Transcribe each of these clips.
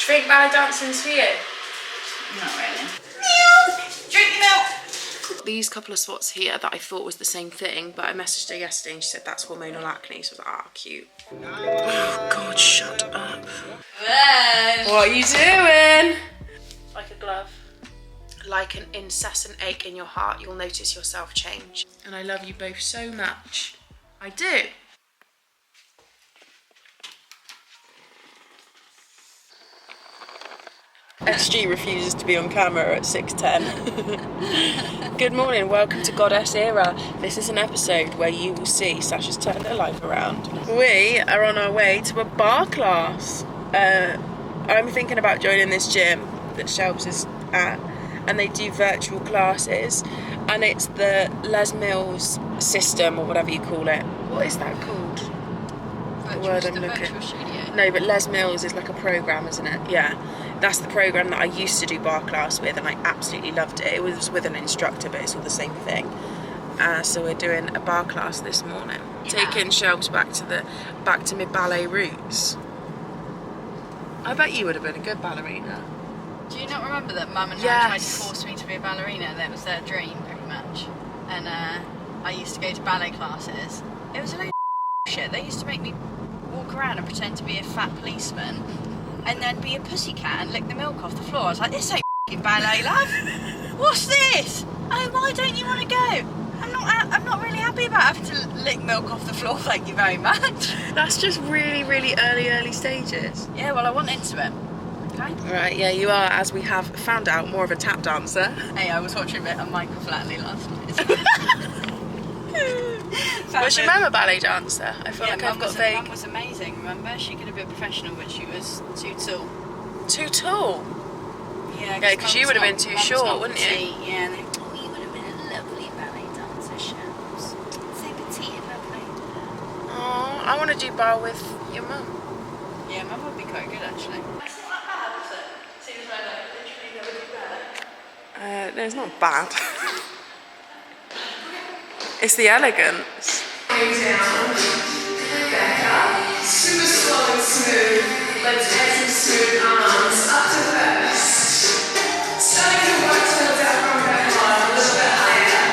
think ballet dancing's for you? Not really. Milk! Drink your milk! These couple of spots here that I thought was the same thing, but I messaged her yesterday and she said that's hormonal acne, so I was like, ah, cute. Oh God, shut up. What are you doing? Like a glove. Like an incessant ache in your heart, you'll notice yourself change. And I love you both so much. I do. SG refuses to be on camera at 6:10. Good morning, welcome to Goddess Era. This is an episode where you will see Sasha's turned her life around. We are on our way to a bar class. I'm thinking about joining this gym that Shelbs is at, and they do virtual classes, and it's the Les Mills system, or whatever you call it. What is that called? Virtual studio. No, but Les Mills is like a program, isn't it? Yeah. That's the program that I used to do bar class with, and I absolutely loved it. It was with an instructor, but it's all the same thing. So we're doing a bar class this morning, taking Shelbs back to my ballet roots. I bet you would have been a good ballerina. Do you not remember that Mum and Dad tried to force me to be a ballerina? That was their dream, pretty much. And I used to go to ballet classes. It was a load of shit. They used to make me walk around and pretend to be a fat policeman, and then be a pussycat and lick the milk off the floor. I was like, this ain't f***ing ballet, love. What's this? Oh, why don't you want to go? I'm not really happy about having to lick milk off the floor, thank you very much. That's just really, really early stages. Yeah, well, I want into it. Okay. Right, yeah, you are, as we have found out, more of a tap dancer. Hey, I was watching a bit of Michael Flatley last night. Was your mum a ballet dancer? I feel like I've got vague. Mum was amazing, remember? She could have been professional, but she was too tall. Too tall? Yeah, because you would have been too short, wouldn't you? Yeah, and you would have been a lovely ballet dancer, Shelbs. So petite and lovely. Oh, I want to do bar with your mum. Yeah, Mum would be quite good, actually. That's not that bad, is it? Seems like literally never do ballet. No, it's not bad. It's the elegance. Down, back up, super slow and smooth. Let's take some smooth arms up to first. Starting to work to the diaphragm back on a little bit higher.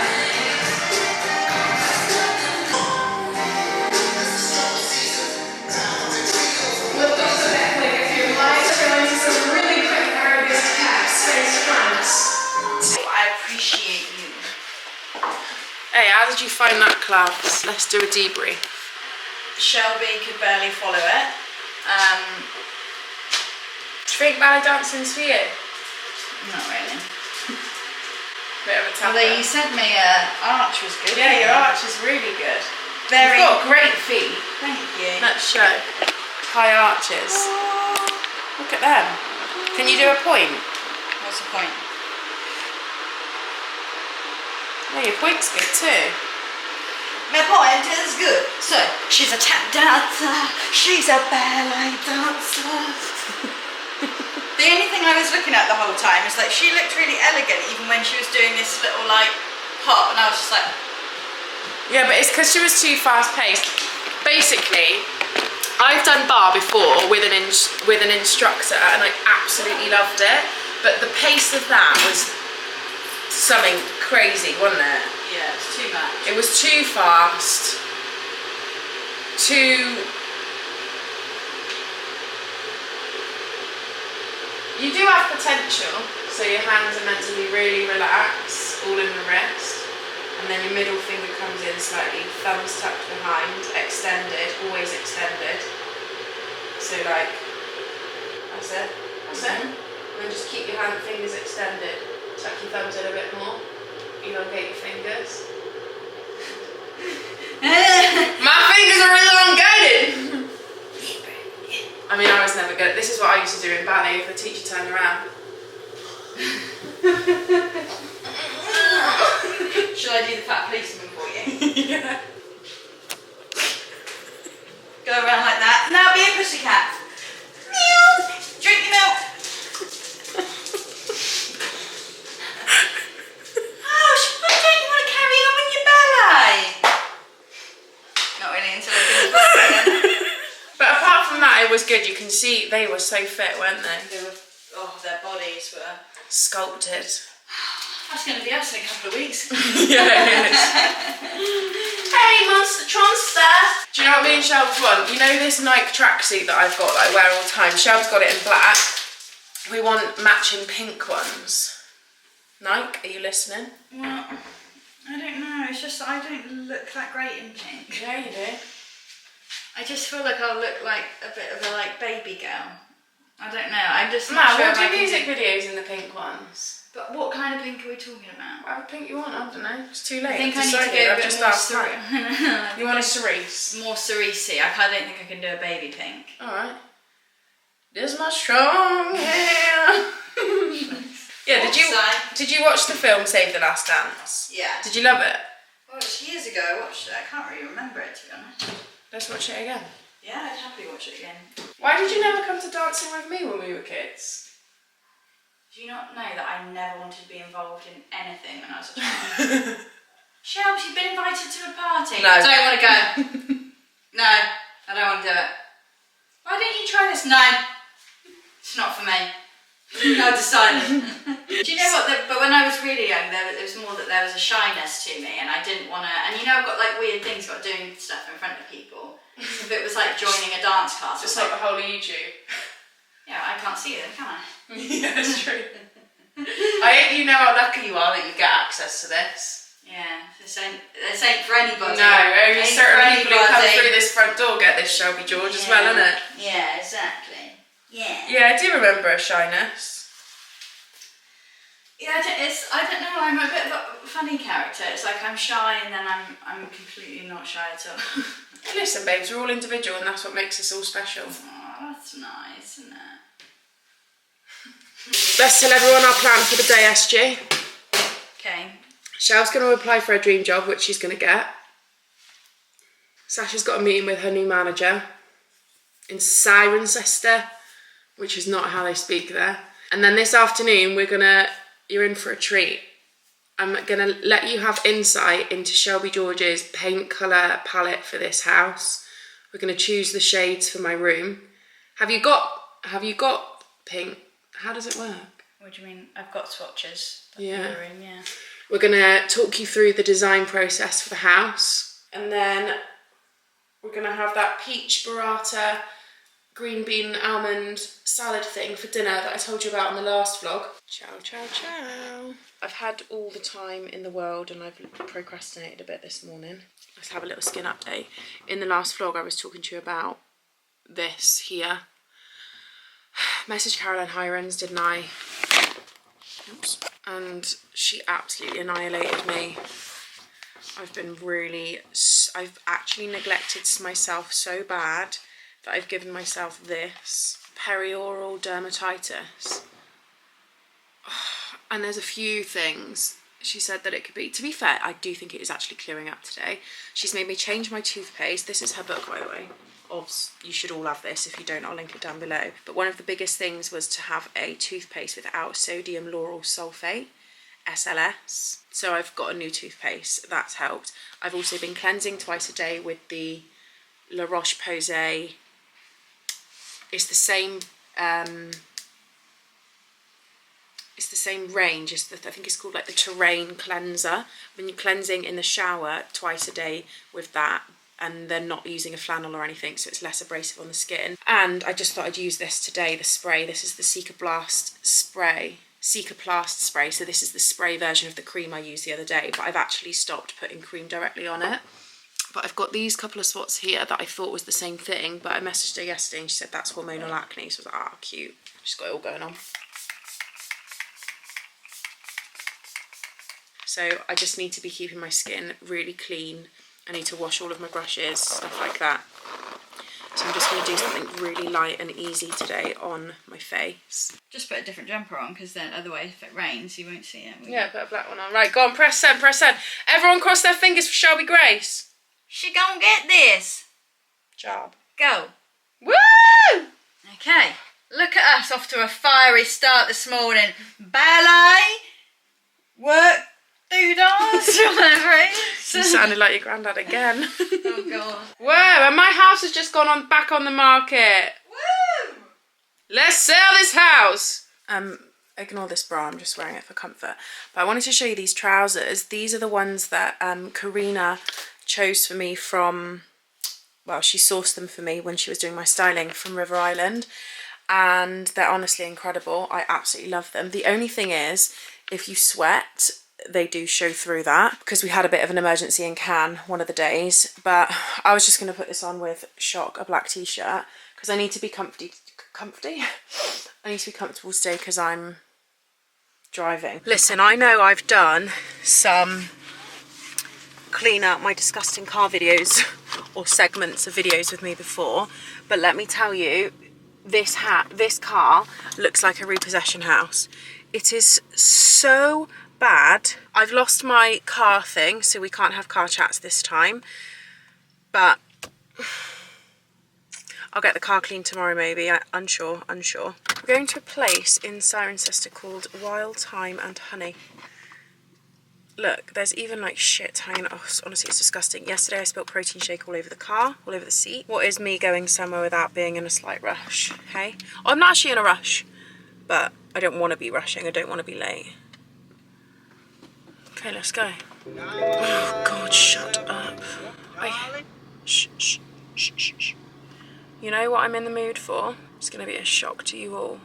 Lift off the back leg if you like. Go into some really quick arabesque taps, face front. I appreciate you. Hey, how did you find that class? Let's do a debrief. Shelby could barely follow it. Do you think ballet dancing's for you? Not really. Bit of a tap. Although you said my arch was good. Yeah, your arch is really good. Very. You've got great feet. Thank you. Let's show. High arches. Look at them. Can you do a point? What's the point? Yeah, your point's good too. My point is good. So, she's a tap dancer. She's a ballet dancer. The only thing I was looking at the whole time is like she looked really elegant even when she was doing this little like hop, and I was just like, yeah, but it's because she was too fast paced. Basically, I've done bar before with an instructor and I absolutely loved it, but the pace of that was something crazy, wasn't it? yeah, it's too much. It was too fast, too... You do have potential, so your hands are meant to be really relaxed, all in the wrist, and then your middle finger comes in slightly, thumbs tucked behind, extended, always extended. So like, that's it, And then just keep your fingers extended, tuck your thumbs in a bit more, elongate your fingers. My fingers are elongated! I mean, I was never good. This is what I used to do in ballet if the teacher turned around. Shall I do the fat policeman for you? Yeah. Go around like that. Now be a pussycat. Meow. Drink your milk. Oh, why don't you want to carry on with your ballet? Not really until I finish ballet. But apart from that, it was good. You can see they were so fit, weren't they? They were, their bodies were sculpted. That's going to be us in a couple of weeks. Yeah, it is. Hey, Monster Tronster! Do you know what me and Shelby's want? You know this Nike tracksuit that I've got that I wear all the time? Shelby's got it in black. We want matching pink ones. Nike, are you listening? Well, I don't know. It's just that I don't look that great in pink. Yeah, you do. I just feel like I'll look like a bit of a baby girl. I don't know. I'm just not sure. We'll do music videos in the pink ones. But what kind of pink are we talking about? Whatever pink you want, I don't know. It's too late. I think I need to go a bit more cerise. You want a cerise? More cerise-y. I don't think I can do a baby pink. Alright. This is my strong hair. Yeah, did you watch the film Save the Last Dance? Yeah. Did you love it? Well, it was years ago I watched it. I can't really remember it, to be honest. Let's watch it again. Yeah, I'd happily watch it again. Why did you never come to Dancing With Me when we were kids? Do you not know that I never wanted to be involved in anything when I was a child? Shelby, you've been invited to a party. No. I don't want to go. No, I don't want to do it. Why don't you try this? No, it's not for me. I decided. Do you know what? But when I was really young, there was more that there was a shyness to me, and I didn't want to. And you know, I've got weird things about doing stuff in front of people. So if it was like joining a dance class, just like the whole of YouTube. Yeah, I can't see them, can I? Yeah, that's true. I hope you know how lucky you are that you get access to this. Yeah, this ain't for anybody. No, only certain people who come through this front door get this Shelby George as well, isn't it? Yeah, exactly. Yeah. Yeah, I do remember a shyness. Yeah, I don't know. I'm a bit of a funny character. It's like I'm shy and then I'm completely not shy at all. Listen, babes, we're all individual, and that's what makes us all special. Oh, that's nice, isn't it? Let's tell everyone our plan for the day, SG. Okay. Shel's going to apply for a dream job, which she's going to get. Sasha's got a meeting with her new manager in Cirencester, which is not how they speak there. And then this afternoon, you're in for a treat. I'm going to let you have insight into Shelby George's paint colour palette for this house. We're going to choose the shades for my room. Have you got pink? How does it work? What do you mean? I've got swatches. Yeah. For the room, yeah. We're going to talk you through the design process for the house. And then we're going to have that peach burrata, green bean almond salad thing for dinner that I told you about on the last vlog. Ciao, ciao, ciao. I've had all the time in the world and I've procrastinated a bit this morning. Let's have a little skin update. In the last vlog I was talking to you about this here. Messaged Caroline Hirons, didn't I? Oops. And she absolutely annihilated me. I've actually neglected myself so bad that I've given myself this perioral dermatitis. And there's a few things she said that it could be. To be fair, I do think it is actually clearing up today. She's made me change my toothpaste. This is her book, by the way. You should all have this. If you don't, I'll link it down below. But one of the biggest things was to have a toothpaste without sodium lauryl sulfate, SLS. So I've got a new toothpaste. That's helped. I've also been cleansing twice a day with the La Roche-Posay. It's the same range. I think it's called like the Terrain Cleanser. When you're cleansing in the shower twice a day with that, and they're not using a flannel or anything, so it's less abrasive on the skin. And I just thought I'd use this today, the spray. This is the Cicaplast spray. So this is the spray version of the cream I used the other day, but I've actually stopped putting cream directly on it. But I've got these couple of spots here that I thought was the same thing, but I messaged her yesterday and she said that's hormonal acne, so I was like, cute. She's got it all going on. So I just need to be keeping my skin really clean. I need to wash all of my brushes, stuff like that. So I'm just going to do something really light and easy today on my face. Just put a different jumper on, because then otherwise if it rains you won't see it. Yeah, put a black one on. Right, go on, press send, press send. Everyone cross their fingers for Shelby Grace. She gonna get this. Job. Go. Woo! Okay, look at us off to a fiery start this morning. Ballet, work, doodles, whatever it is. You sounded like your granddad again. Oh god. Whoa, and my house has just gone back on the market. Woo! Let's sell this house. Ignore this bra, I'm just wearing it for comfort. But I wanted to show you these trousers. These are the ones that Karina chose for me from, well, she sourced them for me when she was doing my styling from River Island. And they're honestly incredible. I absolutely love them. The only thing is, if you sweat, they do show through that, because we had a bit of an emergency in Cannes one of the days. But I was just going to put this on with Shock, a black t-shirt, because I need to be comfy. I need to be comfortable today because I'm driving. Listen, I know I've done some clean out my disgusting car videos or segments of videos with me before, but let me tell you, this car looks like a repossession house. It is so bad. I've lost my car thing, so we can't have car chats this time, but I'll get the car cleaned tomorrow maybe. Unsure. We're going to a place in Cirencester called Wild Thyme and Honey. Look, there's even like shit hanging off. Honestly, it's disgusting. Yesterday I spilled protein shake all over the car, all over the seat. What is me going somewhere without being in a slight rush, okay? Oh, I'm not actually in a rush, but I don't want to be rushing. I don't want to be late. Okay, let's go. Oh God, shut up. Shh. You know what I'm in the mood for? It's going to be a shock to you all.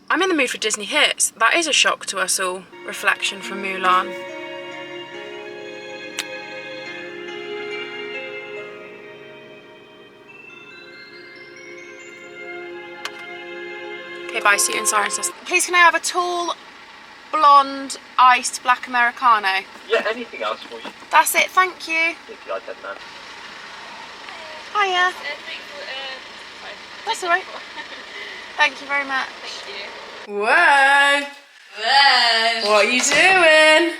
I'm in the mood for Disney hits. That is a shock to us all. Reflection from Mulan. Okay, bye. See you in Cirencester. Please, can I have a tall, blonde, iced black Americano? Yeah, anything else for you? That's it, thank you. If you like that, man. Hiya. That's alright. Thank you very much. Thank you. Whoa. Whoa. What are you doing?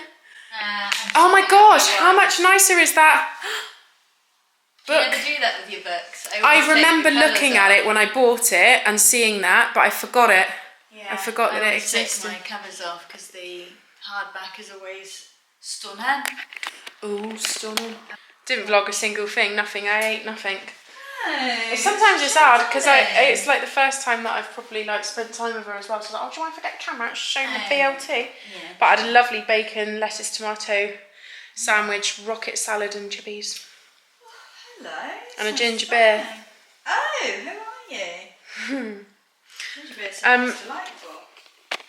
Oh my gosh, how much nicer is that book? You never do that with your books. I remember looking at it when I bought it and seeing that, but I forgot it. Yeah, I forgot that it always take existed. my covers off because the hardback is always stunning. Ooh, stunning. Didn't vlog a single thing, nothing. I ate nothing. No, Sometimes it's hard because it's like the first time that I've probably like spent time with her as well. So I was like, oh, do you want to forget the camera? Show me the BLT. Yeah. But I had a lovely bacon, lettuce, tomato sandwich, rocket salad and chippies. Hello. And a ginger beer. Oh, who are you? Ginger beer sounds delightful.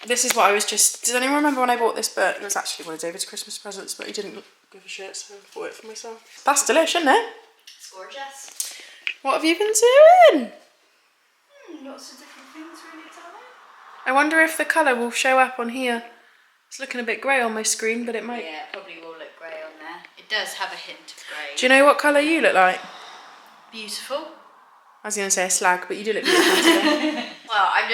This is what I was just... Does anyone remember when I bought this book? It was actually one of David's Christmas presents, but he didn't give a shit, so I bought it for myself. That's delicious, isn't it? It's gorgeous. What have you been doing? Lots of different things really, darling. I wonder if the colour will show up on here. It's looking a bit grey on my screen, but it might... Yeah, it probably will look grey on there. It does have a hint of grey. Do you know what colour you look like? Beautiful. I was going to say a slag, but you do look beautiful today. Well, I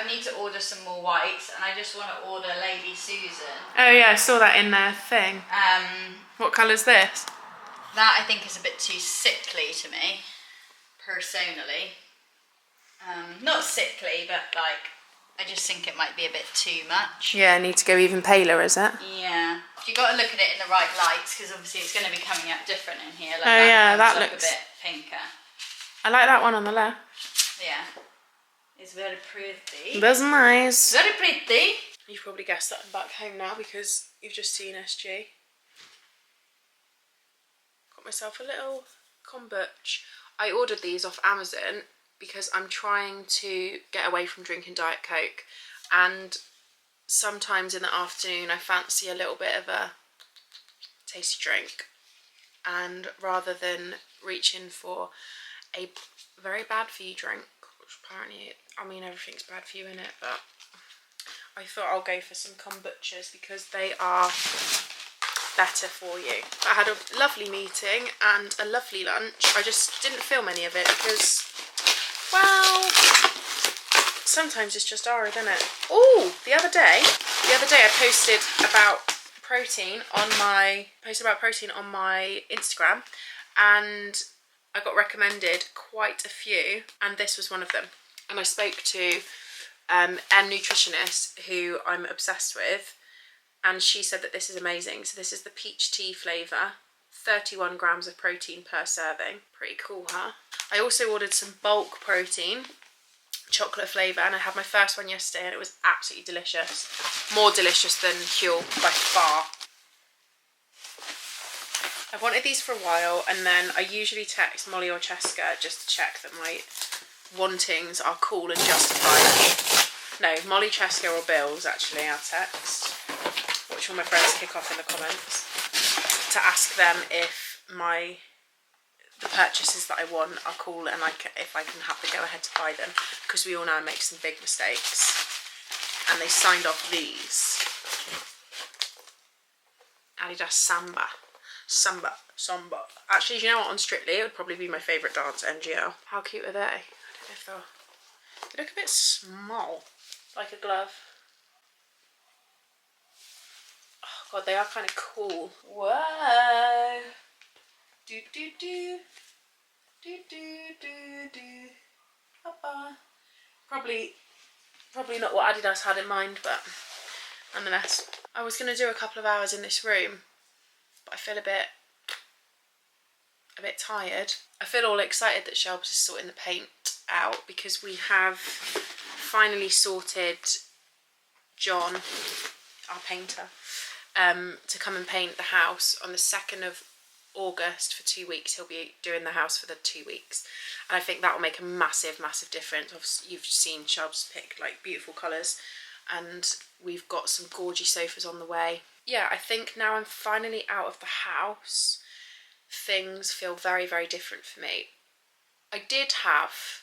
need to order some more whites, and I just want to order Lady Susan. Oh yeah, I saw that in their thing. What colour's this? That I think is a bit too sickly to me, personally. Not sickly, but like, I just think it might be a bit too much. Yeah, I need to go even paler, is it? Yeah. You got to look at it in the right lights, because obviously it's going to be coming up different in here. Like Oh yeah, that like looks... a bit pinker. I like that one on the left. Yeah. It's very pretty. That's nice. Very pretty. You've probably guessed that I'm back home now because you've just seen SG. Got myself a little kombucha. I ordered these off Amazon because I'm trying to get away from drinking Diet Coke, and sometimes in the afternoon I fancy a little bit of a tasty drink, and rather than reaching for a very bad for you drink, which apparently, I mean, everything's bad for you in it, but I thought I'll go for some kombuchas because they are better for you. I had a lovely meeting and a lovely lunch. I just didn't film any of it because, well, sometimes it's just arid, isn't it? Oh, the other day I posted about protein on my Instagram, and I got recommended quite a few, and this was one of them. And I spoke to a nutritionist who I'm obsessed with, and she said that this is amazing. So this is the peach tea flavour, 31 grams of protein per serving. Pretty cool, huh? I also ordered some bulk protein, chocolate flavour, and I had my first one yesterday and it was absolutely delicious. More delicious than Huel by far. I've wanted these for a while, and then I usually text Molly or Cheska just to check that my wantings are cool and justified. No, Molly, Cheska or Bills actually I'll text, which will my friends kick off in the comments, to ask them if the purchases that I want are cool and if I can have the go ahead to buy them, because we all know I make some big mistakes. And they signed off these. Adidas Samba. Actually, do you know what, on Strictly it would probably be my favourite dance, NGL. How cute are they? I don't know if they look a bit small, like a glove. Oh god, they are kind of cool. Whoa. Do do do. Do do do do. Papa. Probably not what Adidas had in mind, but nonetheless. I was going to do a couple of hours in this room, but I feel a bit tired. I feel all excited that Shelbs is sorting the paint out, because we have finally sorted John, our painter, to come and paint the house on the 2nd of August for 2 weeks. He'll be doing the house for the 2 weeks, and I think that will make a massive difference. Obviously, you've seen Shelbs pick like beautiful colours, and we've got some gorgeous sofas on the way. Yeah, I think now I'm finally out of the house, things feel very, very different for me. I did have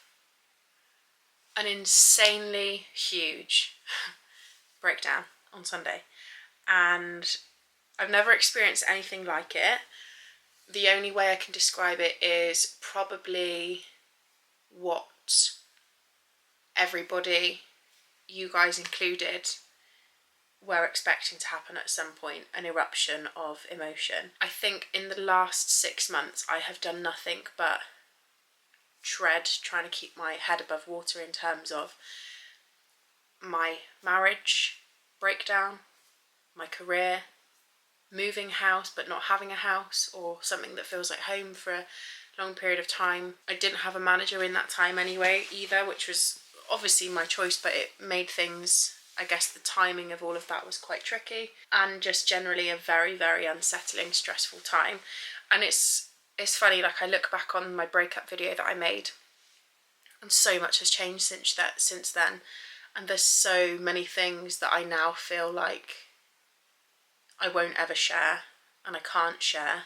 an insanely huge breakdown on Sunday, and I've never experienced anything like it. The only way I can describe it is probably what everybody, you guys included, were expecting to happen at some point, an eruption of emotion. I think in the last 6 months I have done nothing but tread, trying to keep my head above water in terms of my marriage breakdown, my career, moving house but not having a house or something that feels like home for a long period of time. I didn't have a manager in that time anyway either, which was obviously my choice, but it made things, I guess the timing of all of that was quite tricky, and just generally a very, very unsettling, stressful time. And it's funny, like I look back on my breakup video that I made, and so much has changed since then, and there's so many things that I now feel like I won't ever share and I can't share.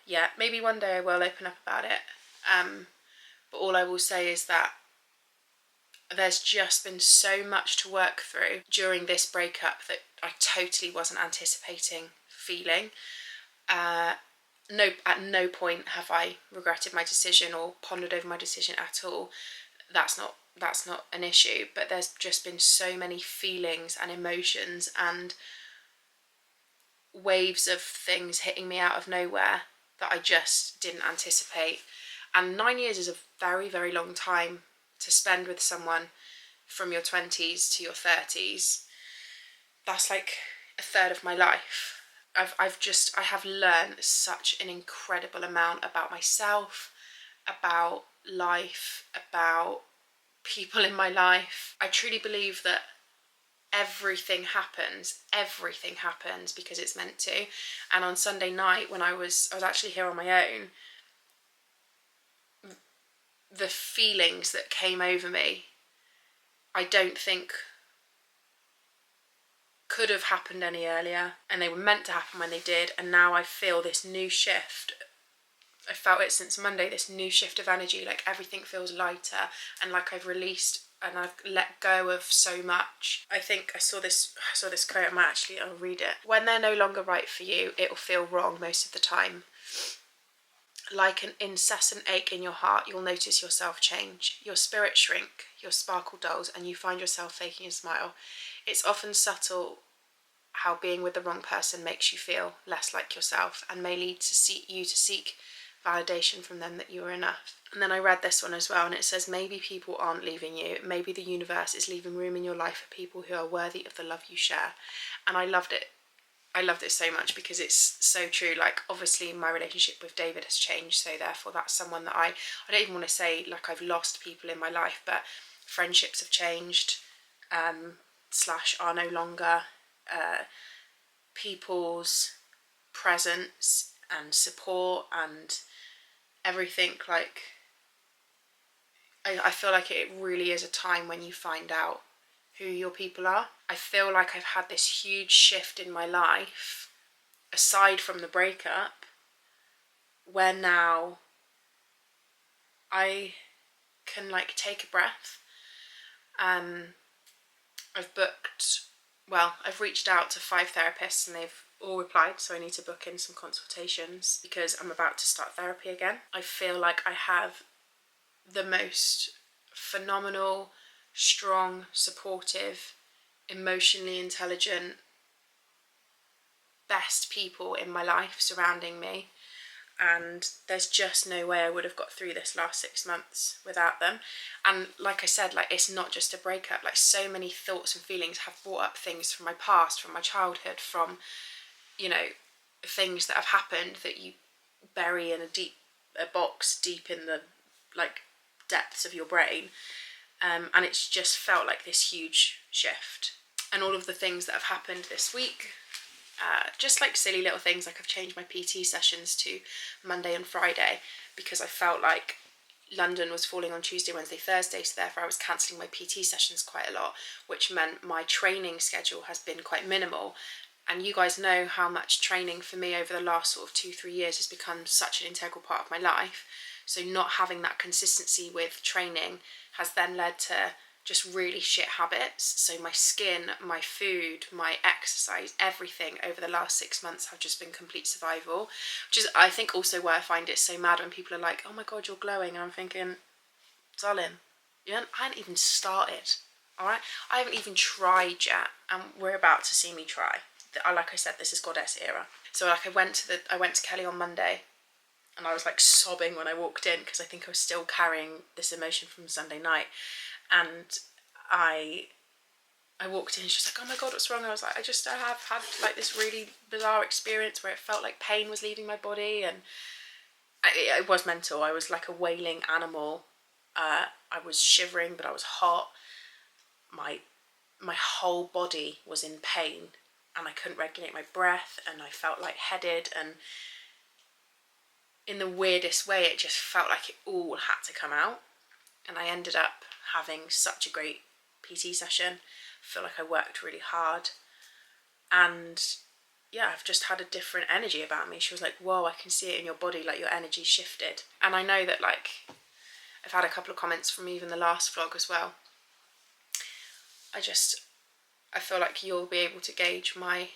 Yeah, maybe one day I will open up about it, but all I will say is that there's just been so much to work through during this breakup that I totally wasn't anticipating feeling. At no point have I regretted my decision or pondered over my decision at all. That's not an issue, but there's just been so many feelings and emotions and waves of things hitting me out of nowhere that I just didn't anticipate. And 9 years is a very, very long time to spend with someone from your 20s to your 30s. That's like a third of my life. I have learned such an incredible amount about myself, about life, about people in my life. I truly believe that everything happens because it's meant to. And on Sunday night, when I was actually here on my own, the feelings that came over me, I don't think could have happened any earlier, and they were meant to happen when they did. And now I feel this new shift. I felt it since Monday, this new shift of energy, like everything feels lighter, and like I've released and I've let go of so much. I think I saw this quote, I'll read it. When they're no longer right for you, it'll feel wrong most of the time. Like an incessant ache in your heart, you'll notice yourself change. Your spirit shrink, your sparkle dulls, and you find yourself faking a smile. It's often subtle how being with the wrong person makes you feel less like yourself, and may lead you to seek validation from them that you are enough. And then I read this one as well, and it says, maybe people aren't leaving you. Maybe the universe is leaving room in your life for people who are worthy of the love you share. And I loved it. I loved it so much because it's so true. Like, obviously my relationship with David has changed, so therefore that's someone that I don't even want to say like I've lost people in my life, but friendships have changed, / are no longer. People's presence and support and everything, like, I feel like it really is a time when you find out who your people are. I feel like I've had this huge shift in my life, aside from the breakup, where now I can like take a breath. I've reached out to 5 therapists and they've all replied, so I need to book in some consultations because I'm about to start therapy again. I feel like I have the most phenomenal, strong, supportive, emotionally intelligent, best people in my life surrounding me, and there's just no way I would have got through this last 6 months without them. And like I said, like, it's not just a breakup, like so many thoughts and feelings have brought up things from my past, from my childhood, from, you know, things that have happened that you bury in a box deep in the like depths of your brain, and it's just felt like this huge shift. And all of the things that have happened this week, just like silly little things, like I've changed my PT sessions to Monday and Friday because I felt like London was falling on Tuesday, Wednesday, Thursday, so therefore I was cancelling my PT sessions quite a lot, which meant my training schedule has been quite minimal. And you guys know how much training for me over the last sort of 2-3 years has become such an integral part of my life. So not having that consistency with training has then led to just really shit habits. So my skin, my food, my exercise, everything over the last 6 months have just been complete survival. Which is, I think, also why I find it so mad when people are like, oh my God, you're glowing. And I'm thinking, darling, I hadn't even started, all right? I haven't even tried yet, and we're about to see me try. Like I said, this is goddess era. So like I went to Kelly on Monday, and I was like sobbing when I walked in because I think I was still carrying this emotion from Sunday night. And I walked in and she was like, oh my God, what's wrong? I was like, I have had like this really bizarre experience where it felt like pain was leaving my body, and it was mental. I was like a wailing animal. I was shivering, but I was hot. My whole body was in pain, and I couldn't regulate my breath, and I felt lightheaded, and in the weirdest way, it just felt like it all had to come out. And I ended up having such a great PT session. I feel like I worked really hard, and yeah, I've just had a different energy about me. She was like, whoa, I can see it in your body, like your energy shifted. And I know that, like, I've had a couple of comments from even the last vlog as well. I feel like you'll be able to gauge my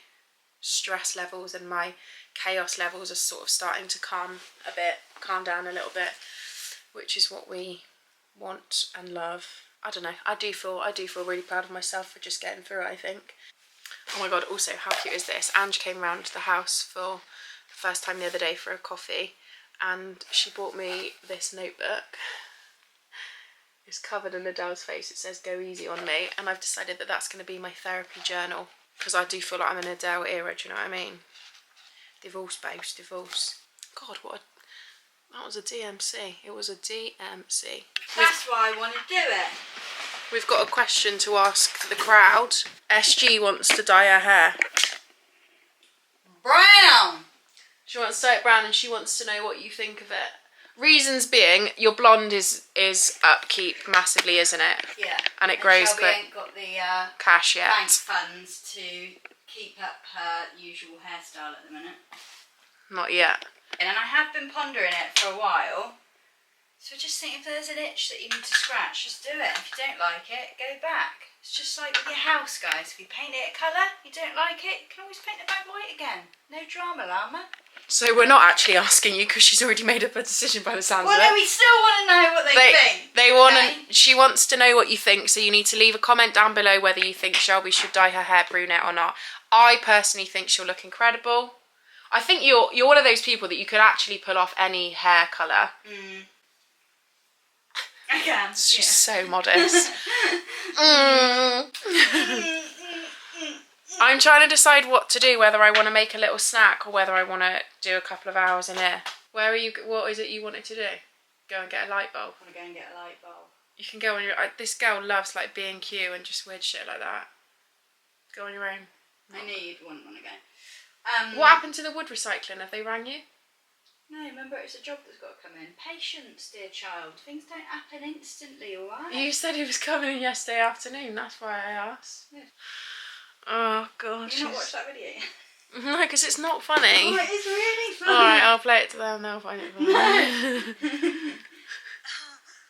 stress levels, and my chaos levels are sort of starting to calm down a little bit, which is what we want and love. I don't know, I do feel really proud of myself for just getting through it, I think. Oh my God, also, how cute is this? Ange came round to the house for the first time the other day for a coffee, and she bought me this notebook. It's covered in Adele's face. It says "Go easy on me," and I've decided that that's going to be my therapy journal, because I do feel like I'm in Adele era, do you know what I mean? Divorce, babes, divorce. God, that was a DMC. It was a DMC. That's why I want to do it. We've got a question to ask the crowd. SG wants to dye her hair. Brown! She wants to dye it brown, and she wants to know what you think of it. Reasons being, your blonde is upkeep massively, isn't it? Yeah. And it grows Shelby quick. ain't got the Cash yet. bank funds to keep up her usual hairstyle at the minute. Not yet. And I have been pondering it for a while. So I just think if there's an itch that you need to scratch, just do it. If you don't like it, go back. It's just like with your house, guys. If you paint it a colour, you don't like it, you can always paint it back white again. No drama, llama. So we're not actually asking you because she's already made up a decision by the sounds of it. Well, no, we still want to know what they think. They want okay? She wants to know what you think, so you need to leave a comment down below whether you think Shelby should dye her hair brunette or not. I personally think she'll look incredible. I think you're one of those people that you could actually pull off any hair colour. I can. She's so modest. I'm trying to decide what to do, whether I want to make a little snack or whether I want to do a couple of hours in here. Where are you? What is it you wanted to do? Go and get a light bulb? I want to go and get a light bulb. You can go on your... this girl loves like B&Q and just weird shit like that. Go on your own. I know you'd want to go. What happened to the wood recycling? Have they rang you? No, remember it's a job that's got to come in. Patience, dear child. Things don't happen instantly, alright? You said he was coming in yesterday afternoon, that's why I asked. Yeah. Oh, God. You not watched that video yet? No, because it's not funny. Oh, it is really funny. Alright, I'll play it to them, they'll find it funny.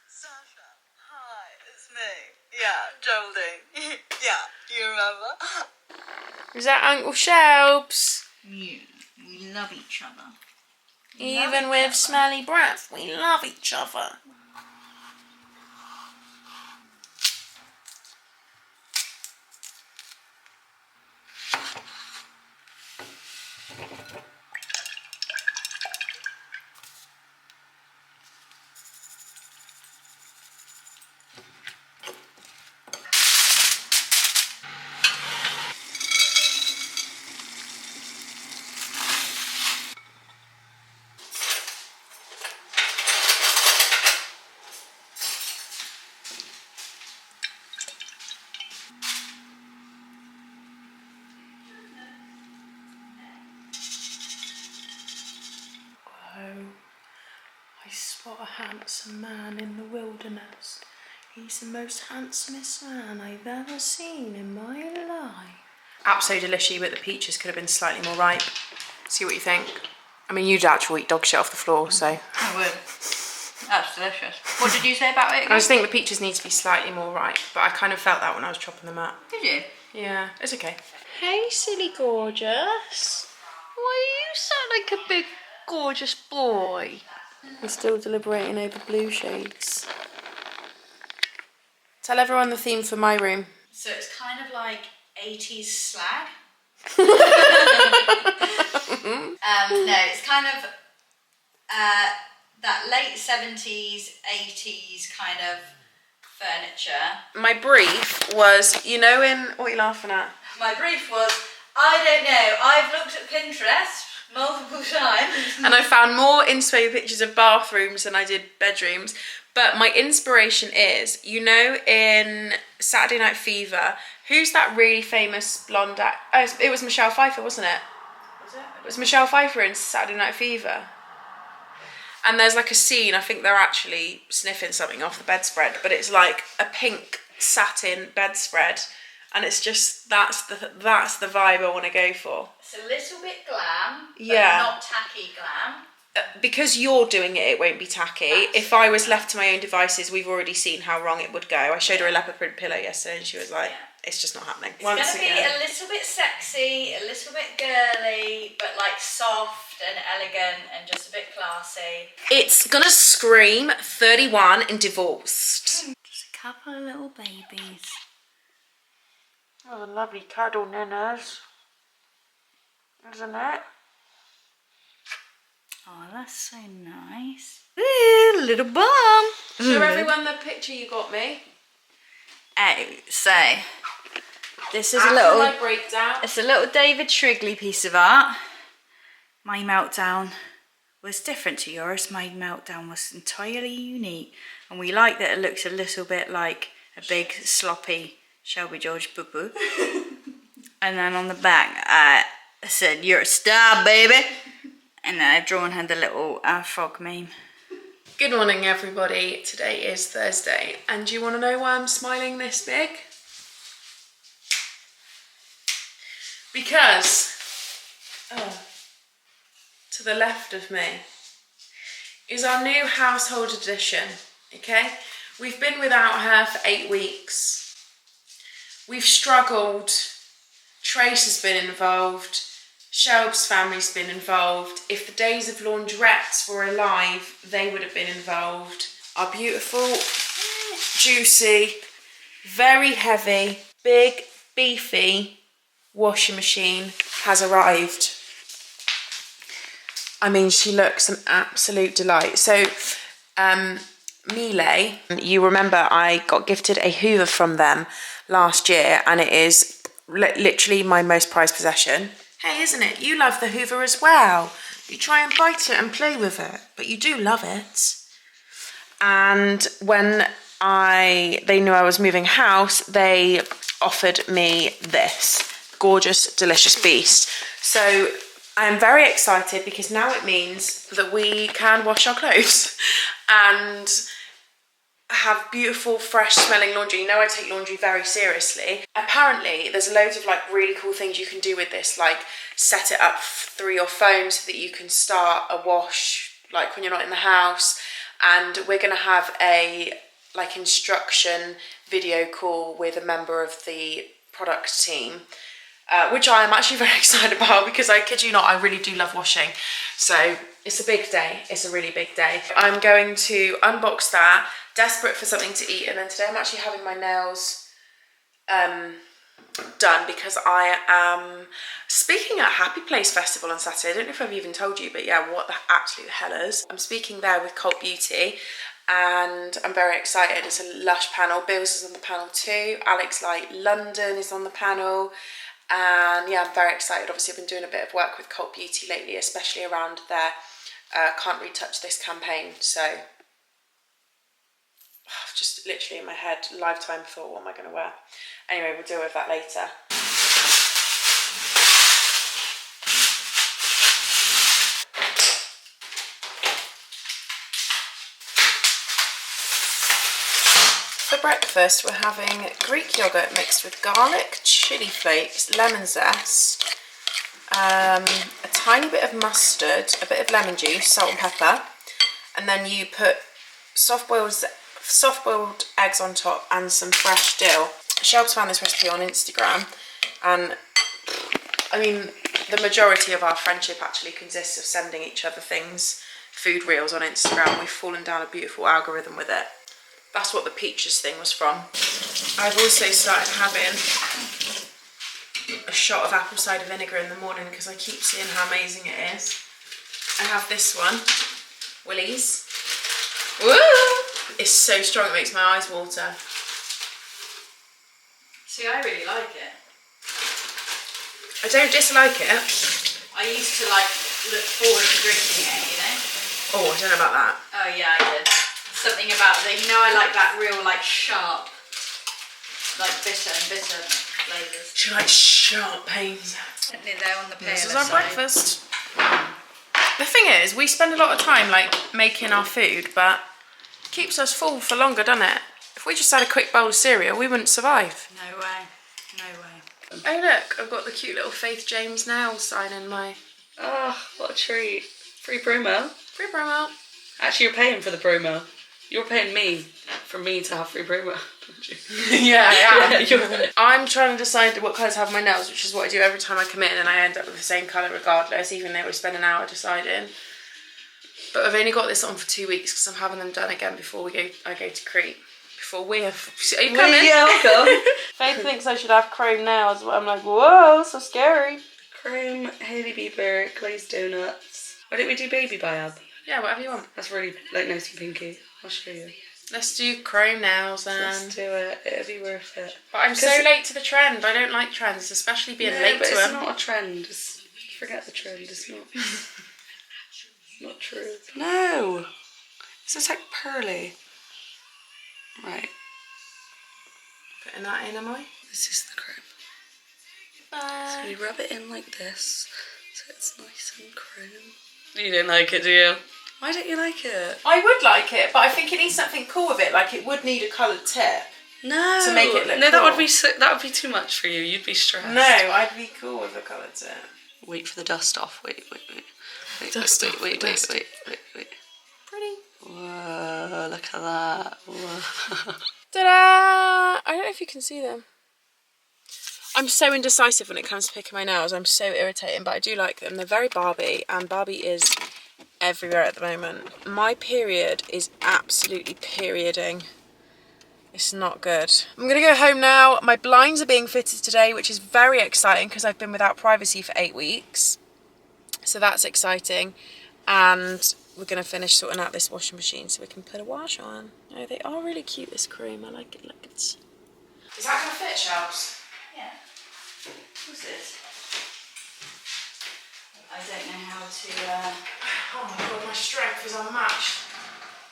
Sasha, hi, it's me. Yeah, Geraldine. Yeah, you remember? Is that Uncle Shelbs? Yeah, we love each other. Even with smelly breath, we love each other. I spot a handsome man in the wilderness. He's the most handsomest man I've ever seen in my life. Absolutely delicious, but the peaches could have been slightly more ripe. See what you think. I mean, you'd actually eat dog shit off the floor, so. I would. That's delicious. What did you say about it again? I just think the peaches need to be slightly more ripe, but I kind of felt that when I was chopping them up. Did you? Yeah, it's okay. Hey, silly gorgeous. Why you sound like a big gorgeous boy? We're still deliberating over blue shades. Tell everyone the theme for my room. So it's kind of like 80s slag. No, it's kind of that late 70s, 80s kind of furniture. My brief was, you know, what are you laughing at? My brief was, I don't know, I've looked at Pinterest multiple times. And I found more inspo pictures of bathrooms than I did bedrooms. But my inspiration is, you know, in Saturday Night Fever, who's that really famous blonde act? Oh, it was Michelle Pfeiffer, wasn't it? Was it? It was Michelle Pfeiffer in Saturday Night Fever. And there's like a scene, I think they're actually sniffing something off the bedspread, but it's like a pink satin bedspread. And it's just, that's the vibe I want to go for. It's a little bit glam, but Yeah. not tacky glam. Because you're doing it, it won't be tacky. If I was left to my own devices, we've already seen how wrong it would go. I showed her a leopard print pillow yesterday and she was like, it's just not happening. It's going to be a little bit sexy, a little bit girly, but like soft and elegant and just a bit classy. It's gonna scream 31 and divorced. Just a couple of little babies. Oh, a lovely cuddle, Ninners. Isn't it? Oh, that's so nice. Ooh, little bum. Show everyone the picture you got me. Oh, so this is After a little. my breakdown. It's a little David Shrigley piece of art. My meltdown was different to yours. My meltdown was entirely unique, and we like that it looks a little bit like a big sloppy Shelby George boo-boo. And then on the back, I said, "You're a star, baby." And then I've drawn her the little frog meme. Good morning, everybody. Today is Thursday, and do you want to know why I'm smiling this big? Because to the left of me is our new household addition, okay? We've been without her for 8 weeks. We've struggled. Trace has been involved. Shelb's family's been involved. If the days of laundrettes were alive, they would have been involved. Our beautiful, juicy, very heavy, big, beefy washing machine has arrived. I mean, she looks an absolute delight. So, Miele, you remember I got gifted a Hoover from them last year, and it is literally my most prized possession. Hey, isn't it? You love the Hoover as well. You try and bite it and play with it, but you do love it. And when they knew I was moving house, they offered me this gorgeous, delicious beast. So I'm very excited because now it means that we can wash our clothes and have beautiful, fresh smelling laundry. You know I take laundry very seriously. Apparently there's loads of like really cool things you can do with this, like set it up through your phone so that you can start a wash like when you're not in the house. And we're gonna have a like instruction video call with a member of the product team, which I am actually very excited about because I kid you not, I really do love washing. So it's a big day, it's a really big day. I'm going to unbox that, desperate for something to eat, and then today I'm actually having my nails done because I am speaking at Happy Place Festival on Saturday. I don't know if I've even told you, but yeah, what the absolute hellers. I'm speaking there with Cult Beauty and I'm very excited. It's a Lush panel. Bills is on the panel too. Alex Light London is on the panel. And yeah, I'm very excited. Obviously I've been doing a bit of work with Cult Beauty lately, especially around their Can't Retouch This campaign. So just literally in my head, lifetime thought, what am I going to wear? Anyway, we'll deal with that later. For breakfast, we're having Greek yogurt mixed with garlic, chili flakes, lemon zest, a tiny bit of mustard, a bit of lemon juice, salt and pepper, and then you put soft-boiled eggs on top and some fresh dill. Shelbs found this recipe on Instagram, and I mean, the majority of our friendship actually consists of sending each other things, food reels on Instagram. We've fallen down a beautiful algorithm with it. That's what the peaches thing was from. I've also started having a shot of apple cider vinegar in the morning because I keep seeing how amazing it is. I have this one, Willie's. Woo! It's so strong it makes my eyes water. See, I really like it. I don't dislike it. I used to like look forward to drinking it, you know? Oh, I don't know about that. Oh yeah, I did. Something about that, you know, I like that real like sharp, like bitter flavours. She likes sharp pains. They're on the This is our breakfast. The thing is, we spend a lot of time like making our food, but it keeps us full for longer, doesn't it? If we just had a quick bowl of cereal, we wouldn't survive. No way, no way. Oh look, I've got the cute little Faith James nails signing my... Oh, what a treat. Free promo. Free promo. Actually, you're paying for the promo. You're paying me for me to have free promo, don't you? Yeah, I am. Yeah, I'm trying to decide what colours to have my nails, which is what I do every time I come in, and I end up with the same colour regardless, even though we spend an hour deciding. But I've only got this on for 2 weeks because I'm having them done again before I go to Crete. Before we have... Are you coming? Yeah, I'll come. Faith thinks I should have chrome nails, but I'm like, whoa, so scary. Cream, Hailey Bieber, glazed donuts. Why don't we do baby biab? Yeah, whatever you want. That's really like nice and pinky. I'll show you. Let's do chrome nails then. Let's do it. It'll be worth it. But I'm so late to the trend. I don't like trends, especially being late but to it's them. not a trend. Just forget the trend. It's not. Not true. No. This is like pearly. Right. Putting that in, am I? This is the cream. So you rub it in like this, so it's nice and chrome. You don't like it, do you? Why don't you like it? I would like it, but I think it needs something cool with it. Like it would need a coloured tip. No. To make it look no, cool. that would be too much for you. You'd be stressed. No, I'd be cool with a coloured tip. Wait for the dust off. Wait. Dust off. Wait. Pretty. Whoa, look at that. Whoa. Ta-da! I don't know if you can see them. I'm so indecisive when it comes to picking my nails. I'm so irritating, but I do like them. They're very Barbie, and Barbie is everywhere at the moment. My period is absolutely perioding. It's not good. I'm gonna go home now. My blinds are being fitted today, which is very exciting because I've been without privacy for 8 weeks. So that's exciting. And we're gonna finish sorting out this washing machine so we can put a wash on. Oh, they are really cute, this cream. I like it. Look, it's... Is that gonna fit, Shelbs? Yeah. What's this? I don't know how to... Oh my god, my strength is unmatched.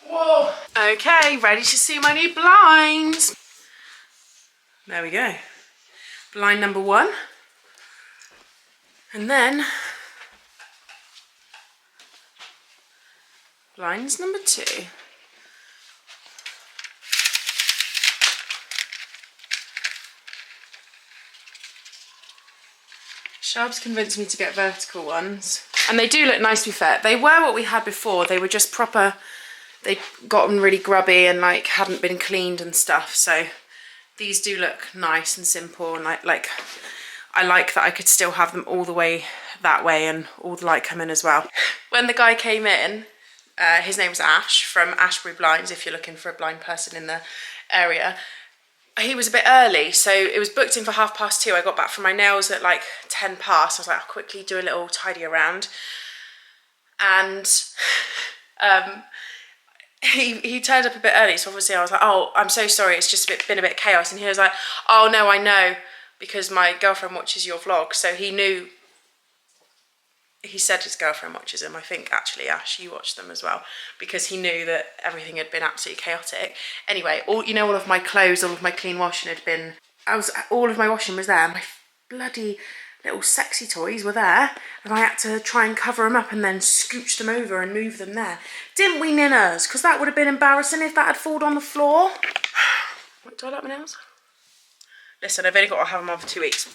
Whoa. Okay, ready to see my new blinds. There we go. Blind number 1. And then blinds number 2. Sharp's convinced me to get vertical ones. And they do look nice, to be fair. They were what we had before. They were just proper, they'd gotten really grubby and like hadn't been cleaned and stuff. So these do look nice and simple, and I like that I could still have them all the way that way and all the light come in as well. When the guy came in, his name was Ash from Ashbury Blinds, if you're looking for a blind person in the area. He was a bit early, so it was booked in for 2:30. I got back from my nails at like 10 past. I was like, I'll quickly do a little tidy around. And he turned up a bit early, so obviously I was like, oh, I'm so sorry, it's just been a bit chaos. And he was like, oh no, I know, because my girlfriend watches your vlog. So he knew, he said his girlfriend watches them. I think actually, Ash, you watched them as well, because he knew that everything had been absolutely chaotic. Anyway, all of my clothes, all of my clean washing had been, all of my washing was there. My bloody little sexy toys were there, and I had to try and cover them up and then scooch them over and move them there. Didn't we, Ninners? Because that would have been embarrassing if that had fallen on the floor. What, do I like my nails? Listen, I've only got to have them on for 2 weeks.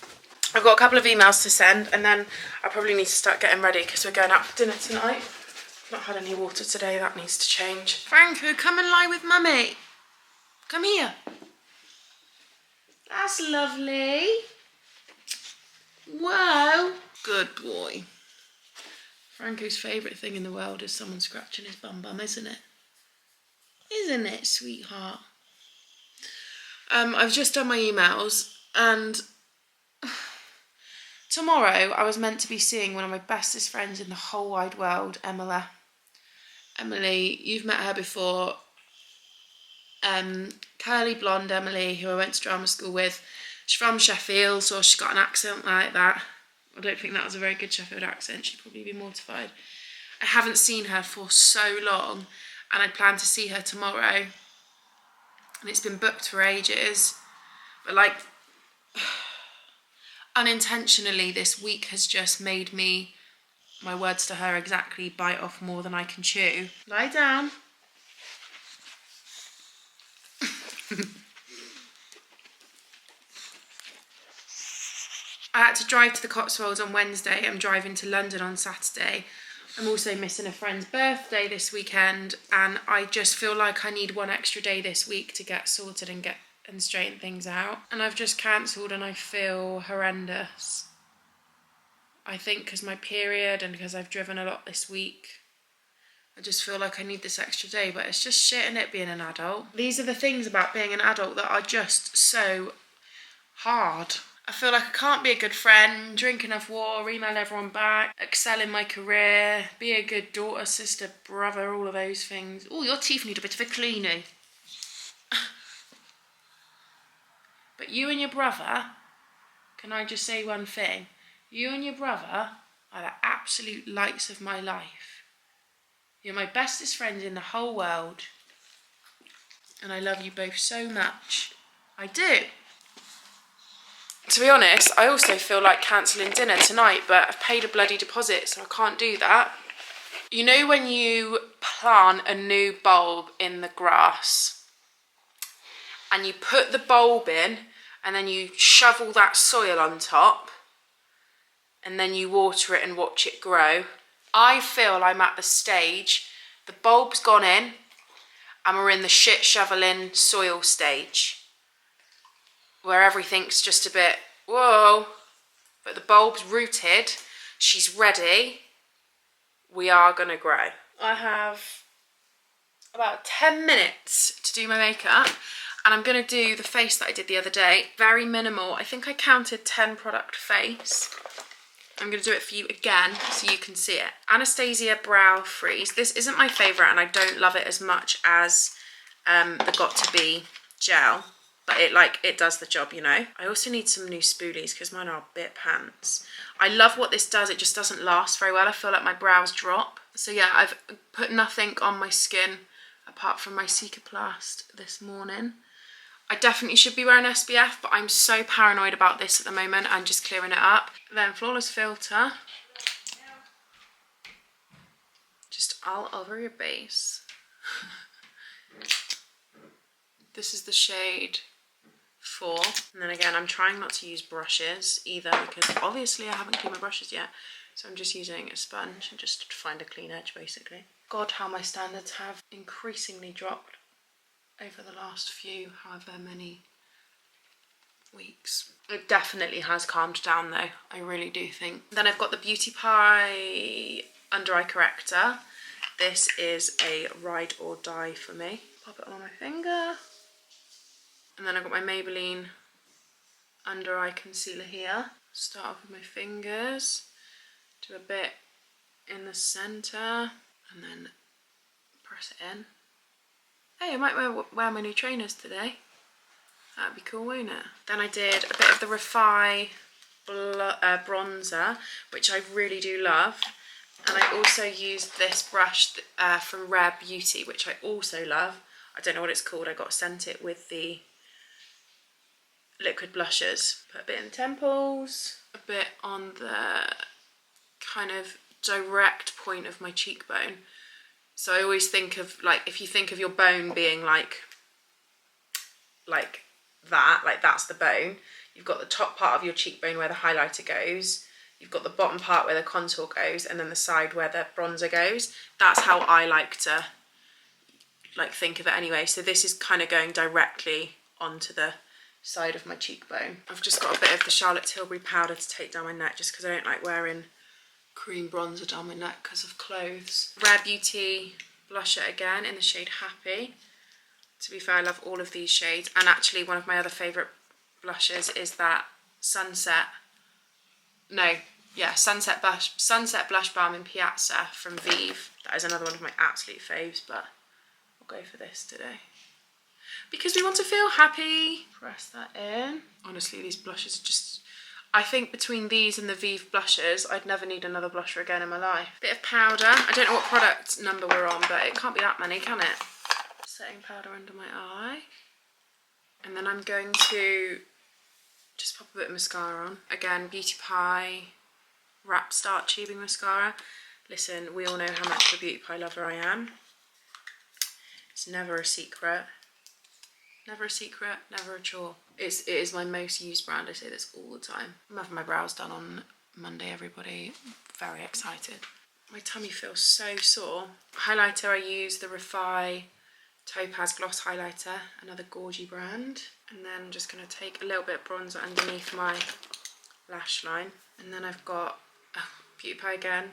I've got a couple of emails to send, and then I probably need to start getting ready because we're going out for dinner tonight. I've not had any water today, that needs to change. Franco, come and lie with Mummy. Come here. That's lovely. Whoa. Good boy. Franco's favourite thing in the world is someone scratching his bum, isn't it? Isn't it, sweetheart? I've just done my emails, and tomorrow I was meant to be seeing one of my bestest friends in the whole wide world, Emily. Emily, you've met her before. Curly blonde Emily, who I went to drama school with. She's from Sheffield, so she's got an accent like that. I don't think that was a very good Sheffield accent. She'd probably be mortified. I haven't seen her for so long, and I plan to see her tomorrow. And it's been booked for ages. But like, unintentionally, this week has just made me, my words to her exactly, bite off more than I can chew. Lie down. I had to drive to the Cotswolds on Wednesday. I'm driving to London on Saturday. I'm also missing a friend's birthday this weekend, and I just feel like I need one extra day this week to get sorted and straighten things out. And I've just cancelled, and I feel horrendous. I think because my period and because I've driven a lot this week, I just feel like I need this extra day, but it's just shit in it being an adult. These are the things about being an adult that are just so hard. I feel like I can't be a good friend, drink enough water, email everyone back, excel in my career, be a good daughter, sister, brother, all of those things. Oh, your teeth need a bit of a cleaning. But you and your brother, can I just say one thing? You and your brother are the absolute lights of my life. You're my bestest friends in the whole world. And I love you both so much. I do. To be honest, I also feel like cancelling dinner tonight, but I've paid a bloody deposit, so I can't do that. You know when you plant a new bulb in the grass and you put the bulb in and then you shovel that soil on top and then you water it and watch it grow? I feel I'm at the stage, the bulb's gone in and we're in the shit shoveling soil stage, where everything's just a bit, whoa, but the bulb's rooted, she's ready, we are gonna grow. I have about 10 minutes to do my makeup, and I'm gonna do the face that I did the other day, very minimal. I think I counted 10 product face. I'm gonna do it for you again so you can see it. Anastasia Brow Freeze. This isn't my favorite, and I don't love it as much as the Got To Be gel. But it does the job, you know. I also need some new spoolies because mine are bit pants. I love what this does. It just doesn't last very well. I feel like my brows drop. So yeah, I've put nothing on my skin apart from my Cicaplast this morning. I definitely should be wearing SPF, but I'm so paranoid about this at the moment. I'm just clearing it up. Then Flawless Filter. Just all over your base. This is the shade 4. And then again, I'm trying not to use brushes either because obviously I haven't cleaned my brushes yet. So I'm just using a sponge and just to find a clean edge basically. God, how my standards have increasingly dropped over the last few, however many weeks. It definitely has calmed down though, I really do think. Then I've got the Beauty Pie Under Eye Corrector. This is a ride or die for me. Pop it on my finger. And then I've got my Maybelline Under Eye Concealer here. Start off with my fingers, do a bit in the centre, and then press it in. Hey, I might wear my new trainers today. That'd be cool, won't it? Then I did a bit of the Refi bronzer, which I really do love. And I also used this brush from Rare Beauty, which I also love. I don't know what it's called. I got sent it with the liquid blushes. Put a bit in the temples, a bit on the kind of direct point of my cheekbone. So I always think of, like, if you think of your bone being like that, like that's the bone. You've got the top part of your cheekbone where the highlighter goes. You've got the bottom part where the contour goes, and then the side where the bronzer goes. That's how I like to think of it anyway. So this is kind of going directly onto the side of my cheekbone. I've just got a bit of the Charlotte Tilbury powder to take down my neck just because I don't like wearing cream bronzer down my neck because of clothes. Rare Beauty blusher again in the shade Happy. To be fair, I love all of these shades. And actually one of my other favourite blushes is that Sunset Blush Balm in Piazza from Vive. That is another one of my absolute faves, but we'll go for this today. Because we want to feel happy. Press that in. Honestly, these blushes are just... I think between these and the Vive blushes, I'd never need another blusher again in my life. Bit of powder. I don't know what product number we're on, but it can't be that many, can it? Setting powder under my eye. And then I'm going to just pop a bit of mascara on. Again, Beauty Pie Wrap Start Tubing Mascara. Listen, we all know how much of a Beauty Pie lover I am. It's never a secret. Never a secret, never a chore. It is my most used brand, I say this all the time. I'm having my brows done on Monday, everybody. Very excited. My tummy feels so sore. Highlighter, I use the Refi Topaz Gloss Highlighter, another Gorgy brand. And then I'm just going to take a little bit of bronzer underneath my lash line. And then I've got Beauty Pie again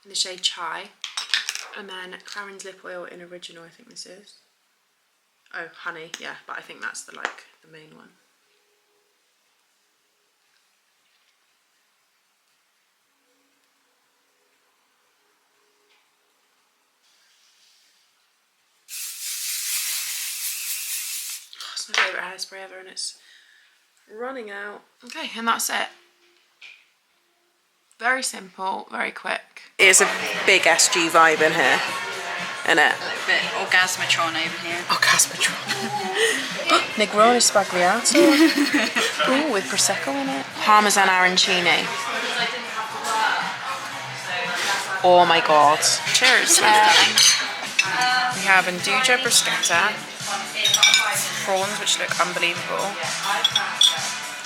in the shade Chai. And then Clarins Lip Oil in Original, I think this is. Oh, Honey, yeah, but I think that's the main one. Oh, it's my favourite hairspray ever and it's running out. Okay, and that's it. Very simple, very quick. It is a big SG vibe in here, isn't it? A little bit Orgasmatron over here. Orgasmatron. Negroni Spagliato. Ooh, with Prosecco in it. Parmesan arancini. Oh my god. Cheers. We have Induja bruschetta. Prawns, which look unbelievable.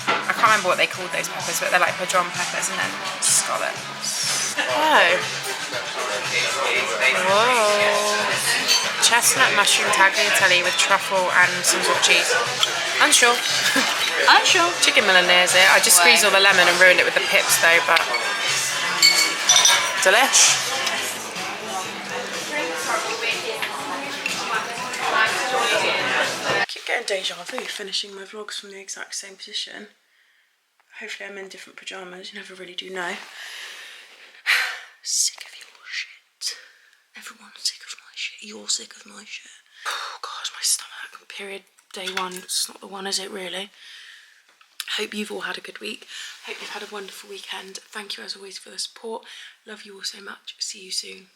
I can't remember what they called those peppers, but they're like Padron peppers and then scallops. Oh. Whoa. Chestnut mushroom tagliatelle with truffle and some sort of cheese. Unsure. Unsure. Chicken milanese. I just squeezed all the lemon and ruined it with the pips though, but delish. I keep getting deja vu finishing my vlogs from the exact same position. Hopefully I'm in different pyjamas, you never really do know. Sick of your shit. Everyone's sick of my shit. You're sick of my shit. Oh god, my stomach. Period day 1. It's not the one, is it really? Hope you've all had a good week. Hope you've had a wonderful weekend. Thank you as always for the support. Love you all so much. See you soon.